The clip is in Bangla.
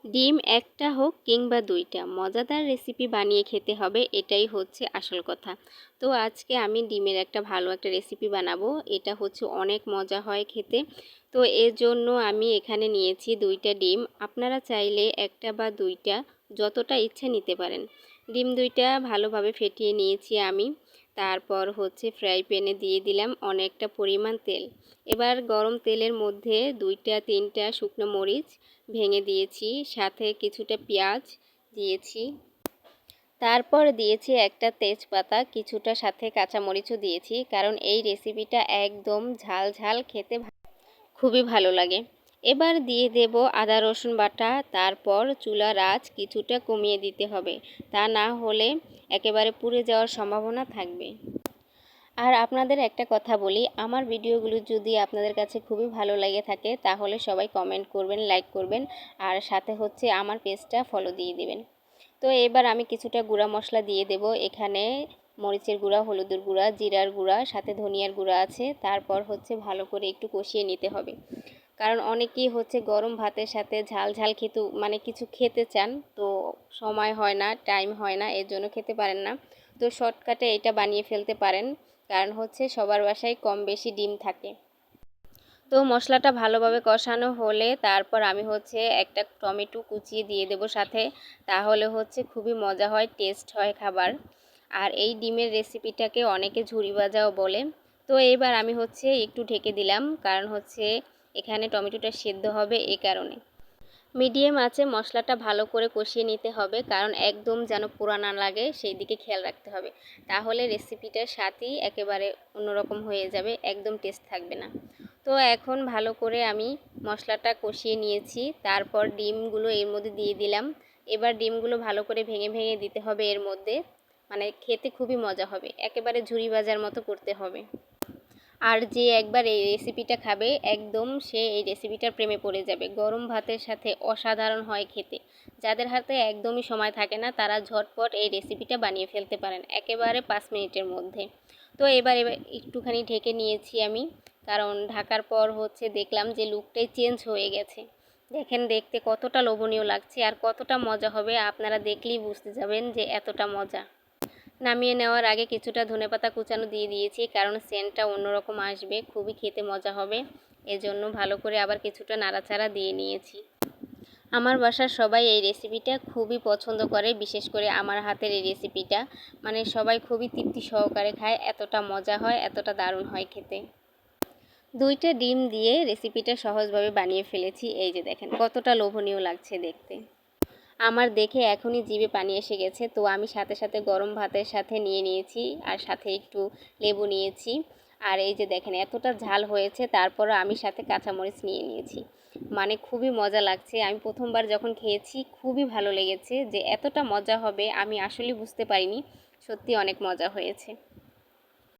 ডিম একটা হোক কিংবা দুইটা, মজাদার রেসিপি বানিয়ে খেতে হবে, এটাই হচ্ছে আসল কথা। তো আজকে আমি ডিমের ভালো একটা রেসিপি বানাবো। এটা হচ্ছে অনেক মজা হয় খেতে। তো এর জন্য আমি এখানে নিয়েছি দুইটা ডিম। আপনারা চাইলে একটা বা দুইটা যতটা ইচ্ছে নিতে পারেন। ডিম দুইটা ভালোভাবে ফেটিয়ে নিয়েছি আমি। তারপর হচ্ছে ফ্রাই প্যানে দিয়ে দিলাম অনেকটা পরিমাণ তেল। এবার গরম তেলের মধ্যে দুইটা তিনটা শুকনো মরিচ ভেঙে দিয়েছি, সাথে কিছুটা পেঁয়াজ দিয়েছি, তারপর দিয়েছি একটা তেজপাতা, কিছুটা সাথে কাঁচামরিচও দিয়েছি, কারণ এই রেসিপিটা একদম ঝাল ঝাল খেতে খুবই ভালো লাগে। এবার দিয়ে দেব আদা রসুন বাটা। তারপর চুলার আঁচ কিছুটা কমিয়ে দিতে হবে, তা না হলে একেবারে পুড়ে যাওয়ার সম্ভাবনা থাকবে। আর আপনাদের একটা কথা বলি, আমার ভিডিওগুলো যদি আপনাদের কাছে খুবই ভালো লেগে থাকে তাহলে সবাই কমেন্ট করবেন, লাইক করবেন, আর সাথে হচ্ছে আমার পেজটা ফলো দিয়ে দিবেন। তো এবার আমি কিছুটা গুঁড়া মশলা দিয়ে দেব। এখানে মরিচের গুঁড়া, হলুদের গুঁড়া, জিরার গুঁড়া, সাথে ধনিয়ার গুঁড়া আছে। তারপর হচ্ছে ভালো করে একটু কষিয়ে নিতে হবে, কারণ অনেকেই হচ্ছে গরম ভাতের সাথে ঝাল ঝাল খেতে কিছু খেতে চান, তো সময় হয় না, টাইম হয় না, এর জন্য খেতে পারেন না। তো শর্টকাটে এটা বানিয়ে ফেলতে পারেন, কারণ হচ্ছে সবার বাসায় কম বেশি ডিম থাকে। তো মশলাটা ভালোভাবে কষানো হলে তারপর আমি হচ্ছে একটা টমেটো কুচিয়ে দিয়ে দেব সাথে, তাহলে হচ্ছে খুবই মজা হয়, টেস্ট হয় খাবার। আর এই ডিমের রেসিপিটাকে অনেকে ঝুরি ভাজাও বলে। তো এবার আমি হচ্ছে একটু ঢেকে দিলাম, কারণ হচ্ছে এখানে টমেটোটা সেদ্ধ হবে, এই কারণে। মিডিয়াম আঁচে মশলাটা ভালো করে কষিয়ে নিতে হবে, কারণ একদম যেন পোড়া না লাগে সেই দিকে খেয়াল রাখতে হবে, তাহলে রেসিপিটার স্বাদই একেবারে অন্যরকম হয়ে যাবে, একদম টেস্ট থাকবে না। তো এখন ভালো করে আমি মশলাটা কষিয়ে নিয়েছি, তারপর ডিমগুলো এর মধ্যে দিয়ে দিলাম। এবার ডিমগুলো ভালো করে ভেঙে ভেঙে দিতে হবে এর মধ্যে, খেতে খুবই মজা হবে, একেবারে ঝুরি ভাজার মতো করতে হবে। আর যে একবার এই রেসিপিটা খাবে একদম সে এই রেসিপিটার প্রেমে পড়ে যাবে। গরম ভাতের সাথে অসাধারণ হয় খেতে। যাদের হাতে একদমই সময় থাকে না তারা ঝটপট এই রেসিপিটা বানিয়ে ফেলতে পারেন একেবারে 5 মিনিটের মধ্যে। তো এবার একটুখানি ঢেকে নিয়েছি আমি, কারণ ঢাকার পর হচ্ছে দেখলাম যে লুকটাই চেঞ্জ হয়ে গেছে। দেখেন দেখতে কতটা লোভনীয় লাগছে আর কতটা মজা হবে, আপনারা দেখলেই বুঝতে যাবেন যে এতটা মজা। নামিয়ে নেওয়ার আগে কিছুটা ধনেপাতা কুচানো দিয়ে দিয়েছি, কারণ সেন্টটা অন্যরকম আসবে, খুবই খেতে মজা হবে। এজন্য ভালো করে আবার কিছুটা নাড়াচাড়া দিয়ে নিয়েছি। আমার বাসার সবাই এই রেসিপিটা খুবই পছন্দ করে, বিশেষ করে আমার হাতের এই রেসিপিটা সবাই খুবই তৃপ্তি সহকারে খায়, এতটা মজা হয়, এতটা দারুণ হয় খেতে। দুইটা ডিম দিয়ে রেসিপিটা সহজভাবে বানিয়ে ফেলেছি। এই যে দেখেন কতটা লোভনীয় লাগছে দেখতে। আমার দেখে এখনই জিভে পানি এসে গেছে। তো আমি সাথে সাথে গরম ভাতের সাথে নিয়ে নিয়েছি, আর সাথে একটু লেবু নিয়েছি। আর এই যে দেখেন এতটা ঝাল হয়েছে, তারপরও আমি সাথে কাঁচামরিচ নিয়ে নিয়েছি। খুবই মজা লাগছে। আমি প্রথমবার যখন খেয়েছি খুবই ভালো লেগেছে, যে এতটা মজা হবে আমি আসলে বুঝতে পারিনি। সত্যি অনেক মজা হয়েছে।